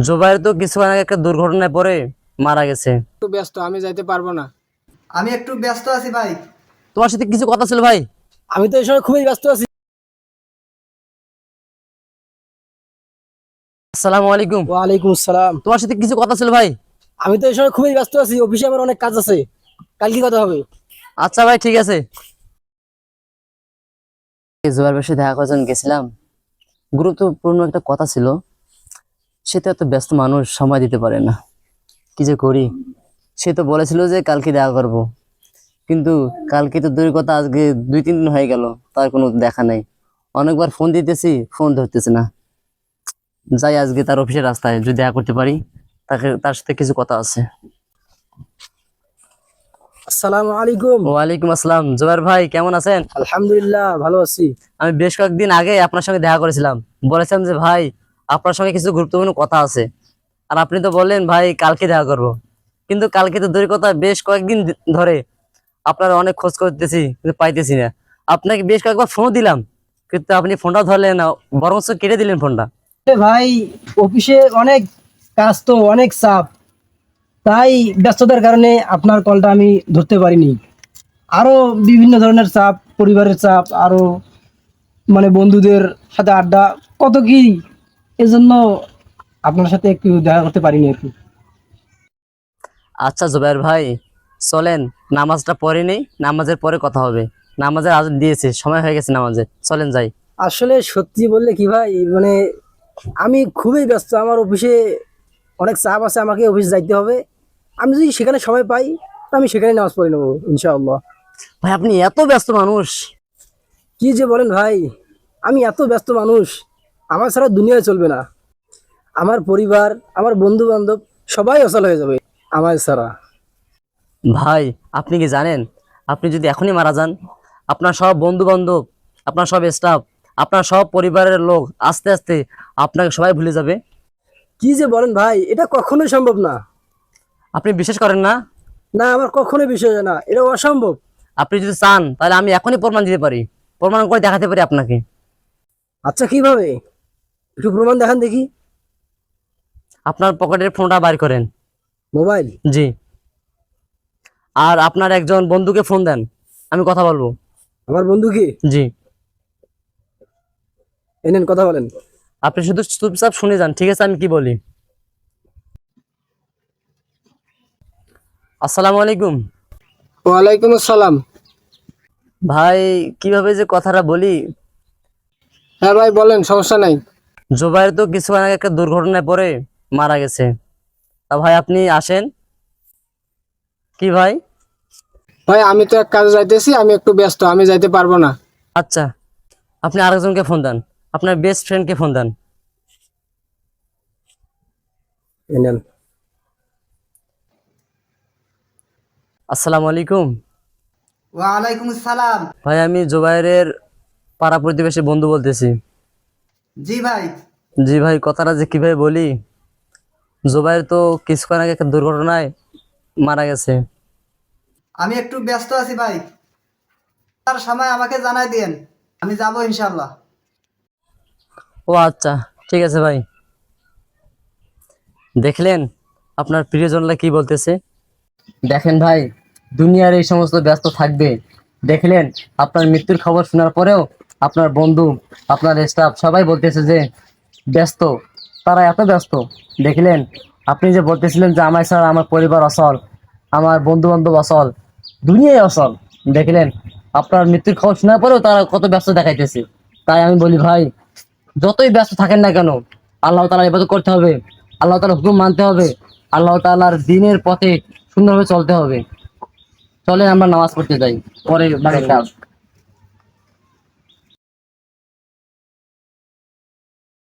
জুবাইর তো কিছুক্ষণ আগে একটা দুর্ঘটনায় পড়ে মারা গেছে। একটু ব্যস্ত, আমি যাইতে পারবো না। আমি একটু ব্যস্ত আছি ভাই। তোমার সাথে কিছু কথা ছিল ভাই। আমি তো এই সময় খুবই ব্যস্ত আছি। আসসালামু আলাইকুম। ওয়ালাইকুম আসসালাম। তোমার সাথে কিছু কথা ছিল ভাই। আমি তো এই সময় খুবই ব্যস্ত আছি, অফিসে আমার অনেক কাজ আছে। কাল কি কথা হবে? আচ্ছা ভাই, ঠিক আছে। জুবাইর ভাইয়ের সাথে দেখা করার জন্য গেছিলাম, গুরুত্বপূর্ণ একটা কথা ছিল। সে তো এত ব্যস্ত মানুষ, সময় দিতে পারে না। কি যে করি। সে তো বলেছিল যে কালকে দেখা করব, কিন্তু কালকে তো দূরের কথা, আজকে 2-3 দিন হয়ে গেল, তার কোনো দেখা নেই। অনেকবার ফোন দিতেছি, ফোন ধরতেছে না। যাই আজকে তার অফিসের রাস্তায়, যদি দেখা করতে পারি, তার সাথে কিছু কথা আছে। আসসালামু আলাইকুম। ওয়ালাইকুম আসসালাম। জুবাইর ভাই কেমন আছেন? আলহামদুলিল্লাহ, ভালো আছি। আমি বেশ কয়েকদিন আগে আপনার সঙ্গে দেখা করেছিলাম, বলেছিলাম যে ভাই আপনার সঙ্গে কিছু গুরুত্বপূর্ণ কথা আছে। আর আপনি তো বললেন ভাই কালকে দেখা করব, কিন্তু কালকে তো দূরের কথা, বেশ কয়েকদিন ধরে আপনার অনেক খোঁজ করতেছি কিন্তু পাইতেছি না। আপনাকে বেশ কয়েকবার ফোন দিলাম, কিন্তু আপনি ফোনটা ধরলেন না, বরঞ্চ কেটে দিলেন ফোনটা। ভাই, অফিসে অনেক কাজ, তো অনেক চাপ, তাই ব্যস্ততার কারণে আপনার কলটা আমি ধরতে পারিনি। আরো বিভিন্ন ধরনের চাপ, পরিবারের চাপ, আরো বন্ধুদের সাথে আড্ডা, কত কি, এজন্য আপনার সাথে একটু দেখা করতে পারিনি আর কি। আচ্ছা জুবাইর ভাই, চলেন নামাজটা পড়ে নেই, নামাজের পরে কথা হবে। নামাজের আজান দিয়েছে, সময় হয়ে গেছে নামাজের, চলেন যাই। আসলে সত্যি বললে কি ভাই, আমি খুবই ব্যস্ত, আমার অফিসে অনেক চাপ আছে, আমাকে অফিস যাইতে হবে। আমি যদি সেখানে সময় পাই, তো আমি সেখানে নামাজ পড়ে নেবো ইনশাআল্লাহ। ভাই আপনি এত ব্যস্ত মানুষ। কি যে বলেন ভাই, আমি এত ব্যস্ত মানুষ, আমার ছাড়া দুনিয়ায় চলবে না। আমার পরিবার, আমার বন্ধু বান্ধব সবাই অচল হয়ে যাবে আমার ছাড়া। ভাই আপনি কি জানেন, আপনি যদি এখনই মারা যান, আপনার সব বন্ধু বান্ধব, আপনার সব স্টাফ, আপনার সব পরিবারের লোক আস্তে আস্তে আপনাকে সবাই ভুলে যাবে। কি যে বলেন ভাই, এটা কখনোই সম্ভব না। আপনি বিশ্বাস করেন না? না, আমার কখনোই বিষয় না, এটা অসম্ভব। আপনি যদি চান তাহলে আমি এখনই প্রমাণ দিতে পারি, প্রমাণ করে দেখাতে পারি আপনাকে। আচ্ছা, কিভাবে? একটু প্রমাণ দেখান দেখি। আপনার পকেটের ফোনটা বাইর করেন। মোবাইল? জি। আর আপনার একজন বন্ধুকে ফোন দেন, আমি কথা বলবো। আমার বন্ধু কি? জি। এনেন, কথা বলেন। আপনি শুধু চুপচাপ শুনে যান, ঠিক আছে আমি কি বলি। আসসালামু আলাইকুম। ওয়ালাইকুম আসসালাম। ভাই কিভাবে যে কথাটা বলি। হ্যাঁ ভাই, বলেন, সমস্যা নাই। জুবাইর তো কিছুক্ষণ আগে একটা দুর্ঘটনায় পড়ে মারা গেছে। তা ভাই আপনি আসেন। কি ভাই? ভাই, আমি তো এক কাজে যাইতেছি, আমি একটু ব্যস্ত, আমি যাইতে পারবো না। আচ্ছা, আপনি আরেকজনকে ফোন দেন, আপনার বেস্ট ফ্রেন্ডকে ফোন দেন। এনেন। আসসালামু আলাইকুম। ওয়ালাইকুম আসসালাম। ভাই আমি জুবাইরের পাড়া প্রতিবেশী বন্ধু বলতেছি। জি ভাই। জি ভাই, কথাটা যে কিভাবে বলি। জুবাইর তো কিছুক্ষণ আগে একটা দুর্ঘটনায় মারা গেছে। আমি একটু ব্যস্ত আছি ভাই, তার সময় আমাকে জানাই দিন, আমি যাব ইনশাল্লাহ। ও আচ্ছা, ঠিক আছে ভাই। দেখলেন আপনার প্রিয়জনরা কি বলতেছে। দেখেন ভাই, দুনিয়ার এই সমস্ত ব্যস্ত থাকবে। দেখলেন আপনার মৃত্যুর খবর শোনার পরেও আপনার বন্ধু, আপনার স্টাফ সবাই বলতেছে যে ব্যস্ত। তারা এত ব্যস্ত। দেখলেন আপনি যে বলতেছিলেন যে আমার ছাড়া আমার পরিবার অচল, আমার বন্ধু বান্ধব অচল, দুনিয়ায় অচল। দেখলেন আপনার মৃত্যুর খবর শোনার পরেও তারা কত ব্যস্ত দেখাইতেছে। তাই আমি বলি ভাই, যতই ব্যস্ত থাকেন না কেন, আল্লাহ তাআলার ইবাদত করতে হবে, আল্লাহ তাআলার হুকুম মানতে হবে, আল্লাহ তাআলার দ্বীনের পথে সুন্দরভাবে চলতে হবে। চলেন আমরা নামাজ পড়তে যাই, পরে বাকি কাজ।